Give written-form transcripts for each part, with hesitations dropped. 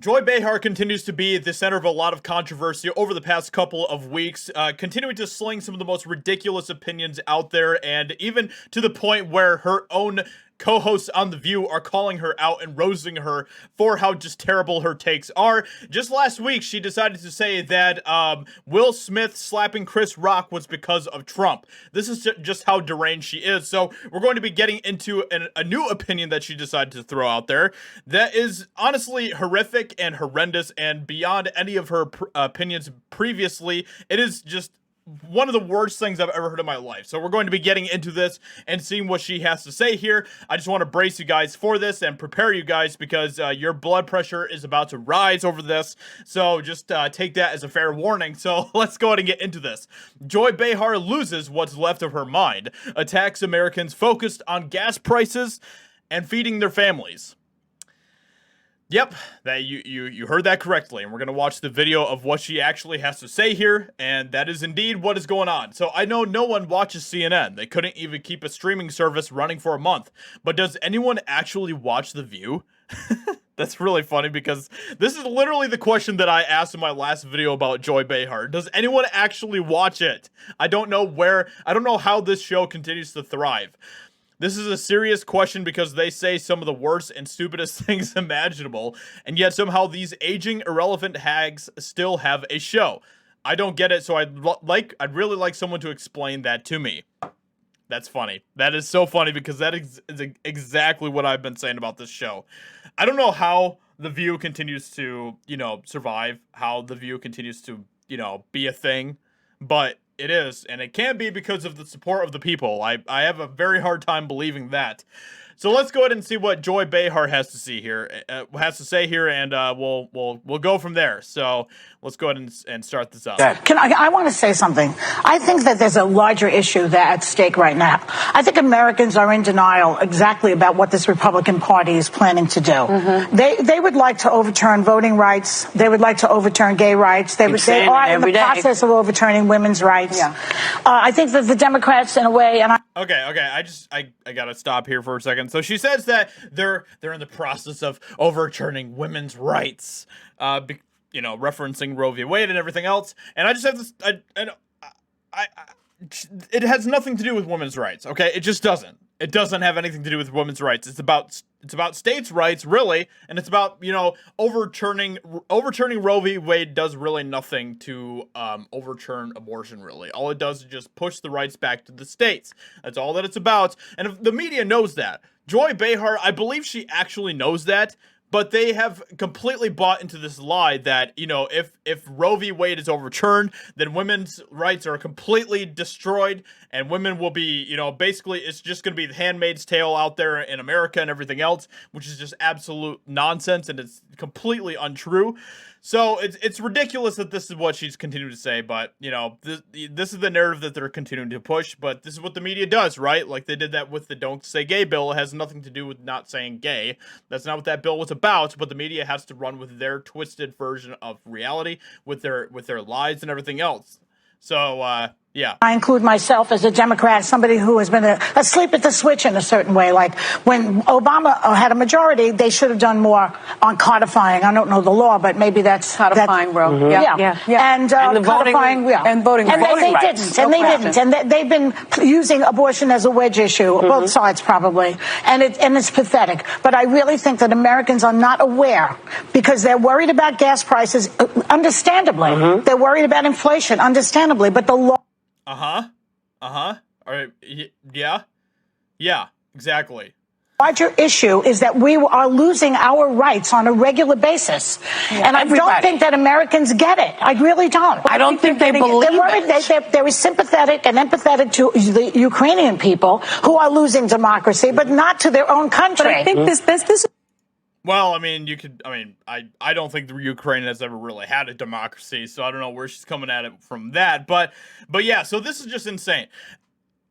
Joy Behar continues to be the center of a lot of controversy over the past couple of weeks, continuing to sling some of the most ridiculous opinions out there, and even to the point where her own co-hosts on The View are calling her out and roasting her for how just terrible her takes are. Just last week, she decided to say that Will Smith slapping Chris Rock was because of Trump. This is just how deranged she is. So we're going to be getting into a new opinion that she decided to throw out there that is honestly horrific and horrendous and beyond any of her opinions previously. It is just one of the worst things I've ever heard in my life. So we're going to be getting into this and seeing what she has to say here. I just want to brace you guys for this and prepare you guys because your blood pressure is about to rise over this. So just take that as a fair warning. So let's go ahead and get into this. Joy Behar loses what's left of her mind, attacks Americans focused on gas prices and feeding their families. Yep, that you heard that correctly, and we're going to watch the video of what she actually has to say here, and that is indeed what is going on. So I know no one watches CNN. They couldn't even keep a streaming service running for a month. But does anyone actually watch The View? That's really funny because this is literally the question that I asked in my last video about Joy Behar. Does anyone actually watch it? I don't know how this show continues to thrive. This is a serious question because they say some of the worst and stupidest things imaginable, and yet somehow these aging, irrelevant hags still have a show. I don't get it, so I'd really like someone to explain that to me. That's funny. That is so funny because that is exactly what I've been saying about this show. I don't know how The View continues to, survive, how The View continues to, be a thing, but it is, and it can be because of the support of the people. I have a very hard time believing that. So let's go ahead and see what Joy Behar has to say here, and we'll go from there. So let's go ahead and start this up. I want to say something. I think that there's a larger issue at stake right now. I think Americans are in denial exactly about what this Republican Party is planning to do. Mm-hmm. They would like to overturn voting rights. They would like to overturn gay rights. They are in the process of overturning women's rights. Yeah. I think that the Democrats, in a way, and I gotta stop here for a second. So she says that they're in the process of overturning women's rights, referencing Roe v. Wade and everything else. And I just have this, it has nothing to do with women's rights. Okay, it just doesn't. It doesn't have anything to do with women's rights. It's about states' rights, really, and it's about overturning Roe v. Wade does really nothing to overturn abortion. Really, all it does is just push the rights back to the states. That's all that it's about, and if the media knows that. Joy Behar, I believe she actually knows that. But they have completely bought into this lie that, if Roe v. Wade is overturned, then women's rights are completely destroyed, and women will be, basically it's just going to be the Handmaid's Tale out there in America and everything else, which is just absolute nonsense, and it's completely untrue. So it's ridiculous that this is what she's continuing to say, but, this is the narrative that they're continuing to push, but this is what the media does, right? Like they did that with the Don't Say Gay bill. It has nothing to do with not saying gay. That's not what that bill was about, but the media has to run with their twisted version of reality, with their lies and everything else. So, yeah. I include myself as a Democrat, somebody who has been asleep at the switch in a certain way. Like when Obama had a majority, they should have done more on codifying. I don't know the law, but maybe that's codifying, bro. Mm-hmm. Yeah. And the codifying, voting, and they didn't. And they've been using abortion as a wedge issue, both sides probably. And it's pathetic. But I really think that Americans are not aware because they're worried about gas prices, understandably. Mm-hmm. They're worried about inflation, understandably. But the law. All right. Yeah, exactly. Larger issue is that we are losing our rights on a regular basis. Yeah, and I don't think that Americans get it. I really don't. I don't think they believe it. They're sympathetic and empathetic to the Ukrainian people who are losing democracy, but not to their own country. But I think this Well, I don't think the Ukraine has ever really had a democracy, so I don't know where she's coming at it from that. But yeah, so this is just insane.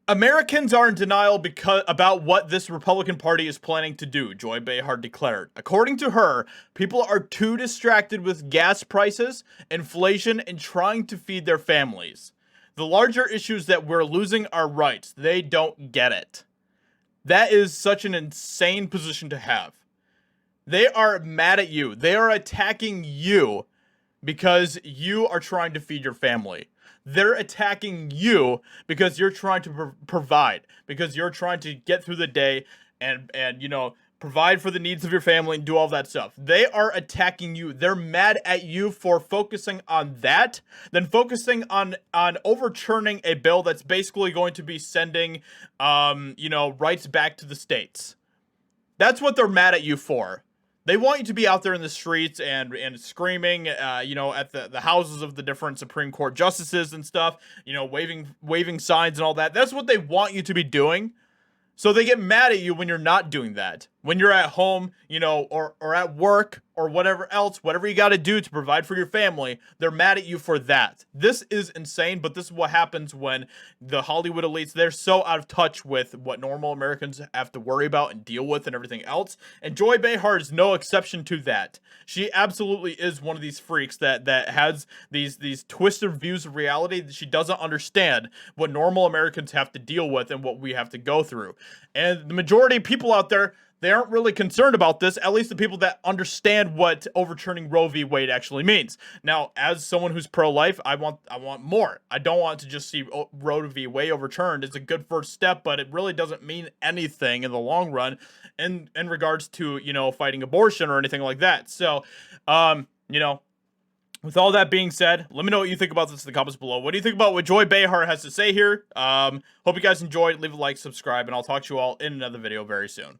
Americans are in denial about what this Republican Party is planning to do, Joy Behar declared. According to her, people are too distracted with gas prices, inflation, and trying to feed their families. The larger issue is that we're losing our rights. They don't get it. That is such an insane position to have. They are mad at you. They are attacking you because you are trying to feed your family. They're attacking you because you're trying to provide, because you're trying to get through the day and you know, provide for the needs of your family and do all that stuff. They are attacking you. They're mad at you for focusing on that, than focusing on overturning a bill that's basically going to be sending you know, rights back to the states. That's what they're mad at you for. They want you to be out there in the streets and screaming, you know, at the houses of the different Supreme Court justices and stuff, you know, waving signs and all that. That's what they want you to be doing. So they get mad at you when you're not doing that. When you're at home, you know, or at work or whatever else, whatever you got to do to provide for your family, they're mad at you for that. This is insane, but this is what happens when the Hollywood elites, they're so out of touch with what normal Americans have to worry about and deal with and everything else. And Joy Behar is no exception to that. She absolutely is one of these freaks that has these twisted views of reality that she doesn't understand what normal Americans have to deal with and what we have to go through. And the majority of people out there, they aren't really concerned about this, at least the people that understand what overturning Roe v. Wade actually means. Now, as someone who's pro-life, I want more. I don't want to just see Roe v. Wade overturned. It's a good first step, but it really doesn't mean anything in the long run in regards to, you know, fighting abortion or anything like that. So, you know, with all that being said, let me know what you think about this in the comments below. What do you think about what Joy Behar has to say here? Hope you guys enjoyed. Leave a like, subscribe, and I'll talk to you all in another video very soon.